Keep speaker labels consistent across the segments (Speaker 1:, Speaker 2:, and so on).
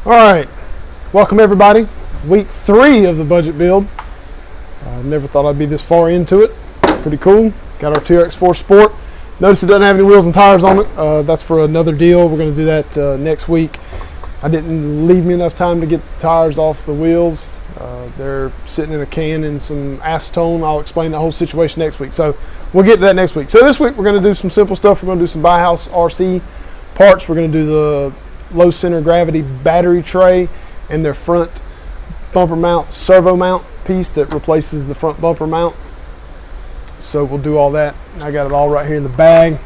Speaker 1: All right, welcome everybody. Week 3 of the budget build. I never thought I'd be this far into it. Pretty cool. Got our TRX-4 Sport. Notice it doesn't have any wheels and tires on it. That's for another deal. We're going to do that next week. I didn't leave me enough time to get the tires off the wheels. They're sitting in a can in some acetone. I'll explain the whole situation next week. So we'll get to that next week. So this week we're going to do some simple stuff. We're going to do some Bowhouse RC parts. We're going to do the low center gravity battery tray and their front bumper mount servo mount piece that replaces the front bumper mount. So we'll do all that. I got it all right here in the bag.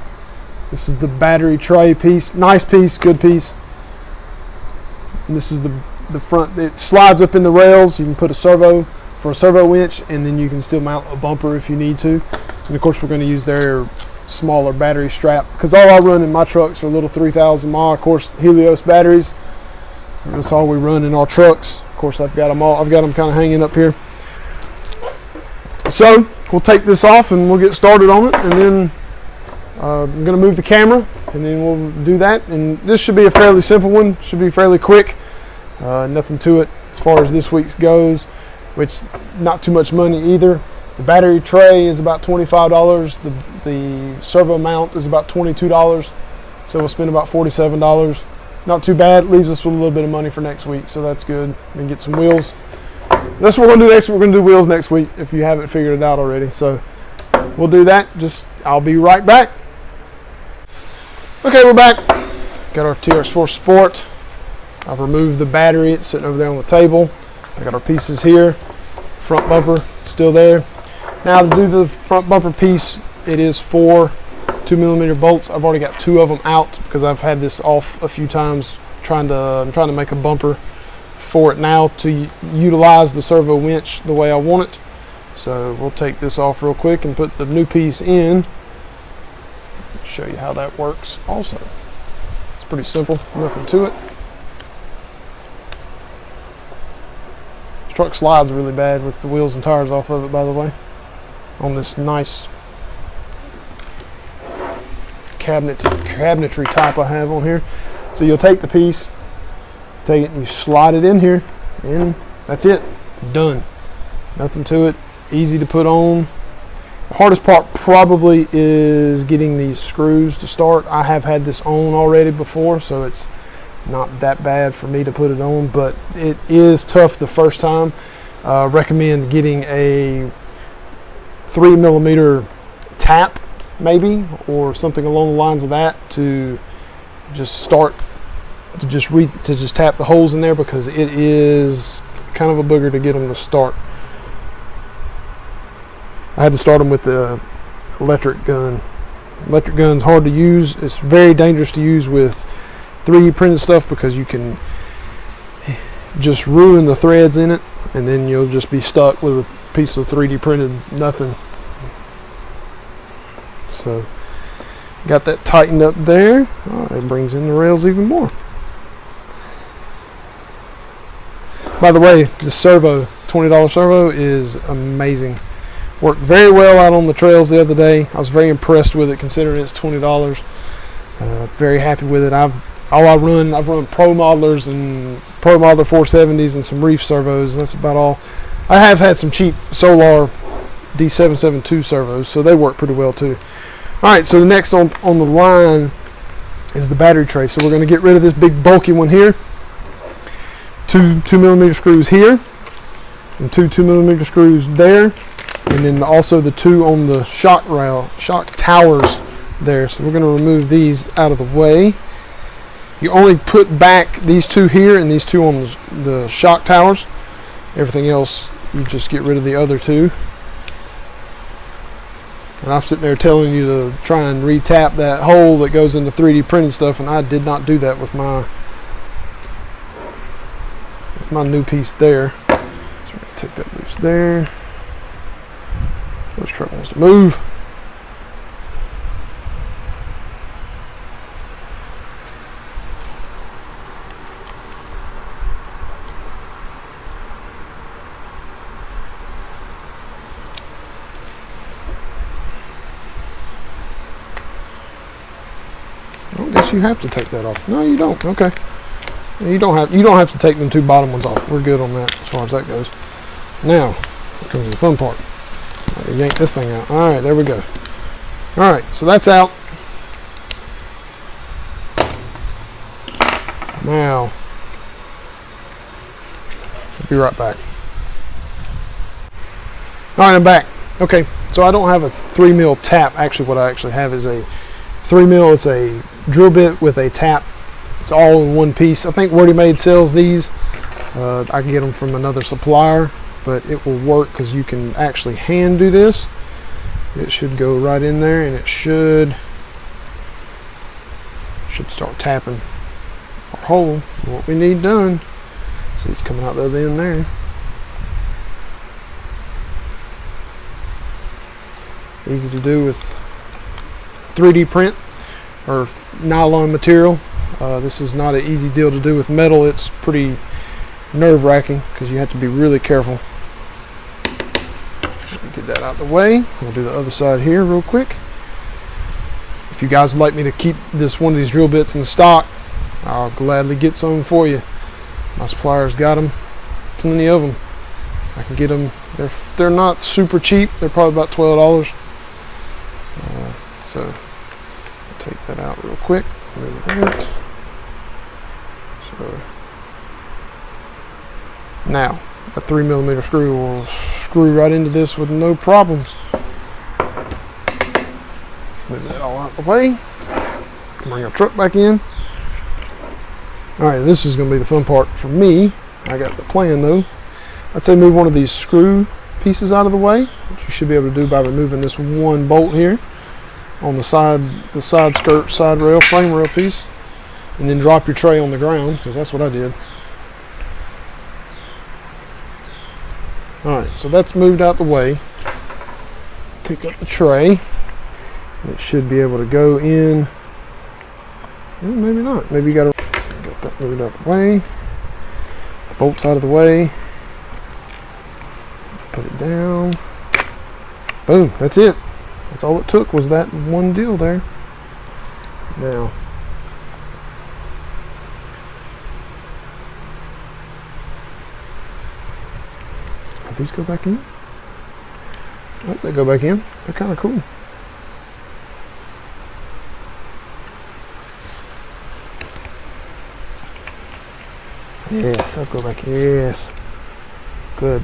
Speaker 1: This is the battery tray piece. Nice piece, good piece. And this is the front. It slides up in the rails. You can put a servo for a servo winch, and then you can still mount a bumper if you need to. And of course we're going to use their smaller battery strap, because all I run in my trucks are little 3,000 mile, of course, Helios batteries. And that's all we run in our trucks. Of course, I've got them kind of hanging up here. So we'll take this off and we'll get started on it, and then I'm going to move the camera, and then we'll do that. And this should be a fairly simple one. Should be fairly quick. Nothing to it as far as this week's goes, which not too much money either. The battery tray is about $25. The servo mount is about $22. So we'll spend about $47. Not too bad. Leaves us with a little bit of money for next week, so that's good. And get some wheels. That's what we're going to do next week. We're going to do wheels next week if you haven't figured it out already. So we'll do that. I'll be right back. Okay, we're back. Got our TRX-4 Sport. I've removed the battery. It's sitting over there on the table. I got our pieces here. Front bumper still there. Now to do the front bumper piece, it is 4 2mm bolts. I've already got 2 of them out because I've had this off a few times. I'm trying to make a bumper for it now to utilize the servo winch the way I want it. So we'll take this off real quick and put the new piece in. Show you how that works also. It's pretty simple, nothing to it. This truck slides really bad with the wheels and tires off of it, by the way, on this nice cabinetry type I have on here. So you'll take the piece, take it and you slide it in here, and that's it. Done. Nothing to it. Easy to put on. The hardest part probably is getting these screws to start. I have had this on already before, so it's not that bad for me to put it on, but it is tough the first time. Recommend getting a 3mm tap maybe, or something along the lines of that, to just start to just tap the holes in there, because it is kind of a booger to get them to start. I had to start them with the electric gun. Electric gun's hard to use. It's very dangerous to use with 3D printed stuff, because you can just ruin the threads in it, and then you'll just be stuck with a piece of 3D printed nothing. So got that tightened up there. Oh, it brings in the rails even more. By the way, the servo, $20 servo, is amazing. Worked very well out on the trails the other day. I was very impressed with it, considering it's $20. Very happy with it. I've run Pro Modelers and Pro Modeler 470s and some Reef servos. That's about all. I have had some cheap Solar D772 servos, so they work pretty well too. All right, so the next on the line is the battery tray. So we're going to get rid of this big bulky one here. 2 2mm screws here, and 2 2mm screws there, and then also the 2 on the shock towers there. So we're going to remove these out of the way. You only put back these 2 here and these 2 on the shock towers. Everything else, you just get rid of the other 2. And I'm sitting there telling you to try and re-tap that hole that goes into 3D printed stuff, and I did not do that with my new piece there. So we're going to take that loose there. This truck wants to move. I guess you have to take that off. No, you don't. Okay. You don't have to take them two bottom ones off. We're good on that as far as that goes. Now, here comes the fun part. Yank this thing out. All right, there we go. All right, so that's out. Now, I'll be right back. All right, I'm back. Okay, so I don't have a 3mm tap. Actually, what I actually have is a 3mm. It's a drill bit with a tap. It's all in one piece. I think Wordy Made sells these. I can get them from another supplier, but it will work because you can actually hand do this. It should go right in there, and it should start tapping our hole. What we need done. See, it's coming out the other end there. Easy to do with 3D print or nylon material. This is not an easy deal to do with metal. It's pretty nerve-wracking because you have to be really careful. Get that out of the way. We'll do the other side here real quick. If you guys would like me to keep one of these drill bits in stock, I'll gladly get some for you. My supplier's got them, plenty of them. I can get them. They're not super cheap. They're probably about $12. So I'll take that out real quick. Move that. So now a 3mm screw will screw right into this with no problems. Move that all out the way. Bring our truck back in. Alright, this is going to be the fun part for me. I got the plan though. I'd say move one of these screw pieces out of the way, which you should be able to do by removing this one bolt here on the side skirt, side rail, frame rail piece, and then drop your tray on the ground, because that's what I did. Alright, so that's moved out the way. Pick up the tray. It should be able to go in. Well, maybe not. Maybe you got that moved out the way. The bolts out of the way. Put it down. Boom, that's it. That's all it took was that one deal there. Now, do these go back in? Oh, they go back in. They're kind of cool. Yes, I'll go back. Yes. Good.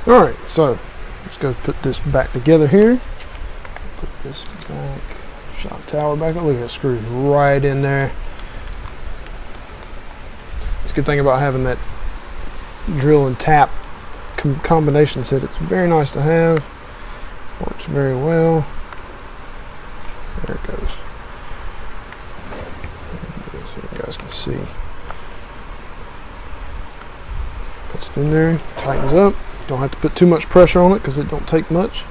Speaker 1: Alright, so let's go put this back together here. Put this back, shock tower back up. Look at that, screws right in there. It's a good thing about having that drill and tap combination set. It's very nice to have. Works very well. There it goes. So you guys can see. Puts it in there, tightens up. Don't have to put too much pressure on it because it don't take much.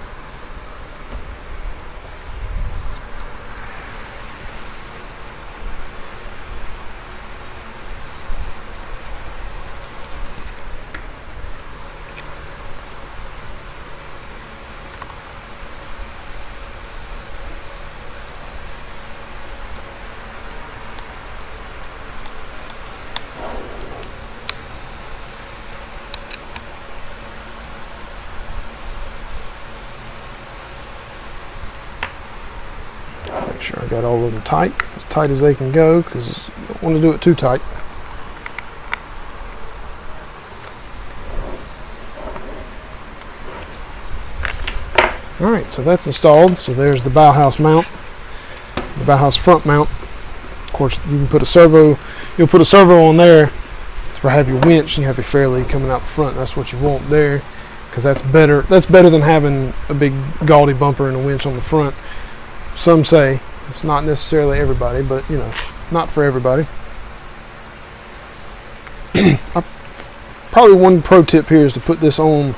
Speaker 1: Make sure I got all of them tight as they can go, because you don't want to do it too tight. Alright, so that's installed. So there's the Bowhouse mount, the Bowhouse front mount. Of course, you can put a servo, you'll put a servo on there for have your winch and you have your fairlead coming out the front. That's what you want there, because that's better than having a big gaudy bumper and a winch on the front. Some say. It's not necessarily everybody, but you know, not for everybody. Probably one pro tip here is to put this on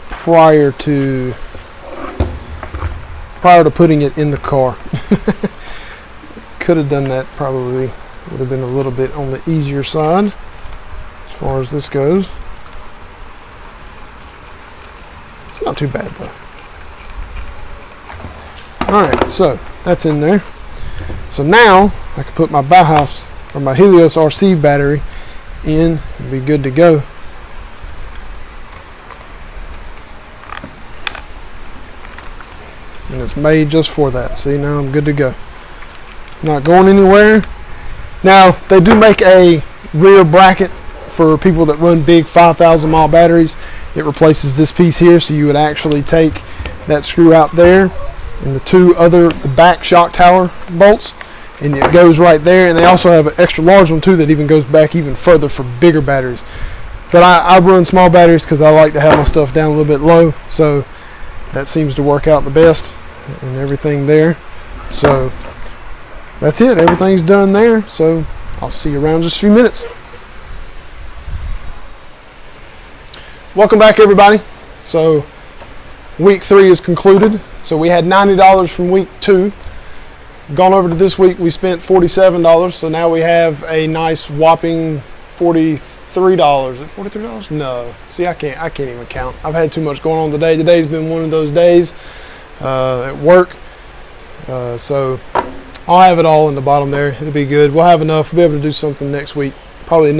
Speaker 1: prior to prior to putting it in the car. Could have done that, probably would have been a little bit on the easier side as far as this goes. It's not too bad though. Alright, so that's in there. So now I can put my Bowhouse or my Helios RC battery in and be good to go. And it's made just for that. See, now I'm good to go. Not going anywhere. Now, they do make a rear bracket for people that run big 5,000 mile batteries. It replaces this piece here, so you would actually take that screw out there and the two other back shock tower bolts, and it goes right there. And they also have an extra large one too that even goes back even further for bigger batteries. But I run small batteries because I like to have my stuff down a little bit low, so that seems to work out the best and everything there. So that's it, everything's done there. So I'll see you around in just a few minutes. Welcome back, everybody. So week 3 is concluded. So we had $90 from week 2. Gone over to this week, we spent $47. So now we have a nice whopping $43. Is it $43? No. See, I can't even count. I've had too much going on today. Today's been one of those days at work. So I'll have it all in the bottom there. It'll be good. We'll have enough. We'll be able to do something next week. Probably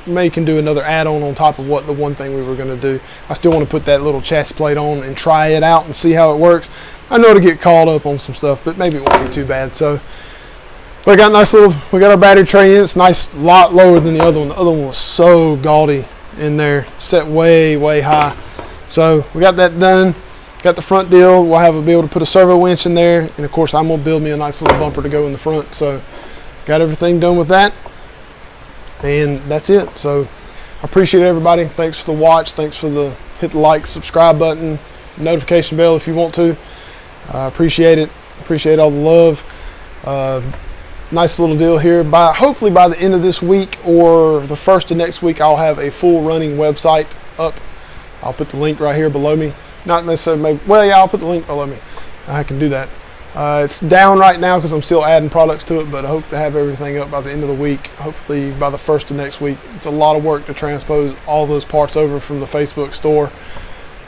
Speaker 1: maybe can do another add-on on top of what the one thing we were going to do. I still want to put that little chassis plate on and try it out and see how it works. I know to get caught up on some stuff, but maybe it won't be too bad. So, but we got our battery tray in. It's nice, lot lower than the other one. The other one was so gaudy in there, set way, way high. So we got that done. Got the front deal. We'll be able to put a servo winch in there, and of course I'm gonna build me a nice little bumper to go in the front. So got everything done with that, and that's it. So I appreciate everybody. Thanks for the watch. Thanks for hit the like, subscribe button, notification bell if you want to. I appreciate it. Appreciate all the love. Nice little deal here. Hopefully by the end of this week or the first of next week, I'll have a full running website up. I'll put the link right here below me. Not necessarily, well, yeah, I'll put the link below me. I can do that. It's down right now because I'm still adding products to it, but I hope to have everything up by the end of the week, hopefully by the first of next week. It's a lot of work to transpose all those parts over from the Facebook store,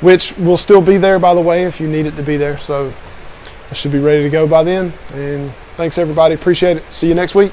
Speaker 1: which will still be there, by the way, if you need it to be there. So I should be ready to go by then. And thanks, everybody. Appreciate it. See you next week.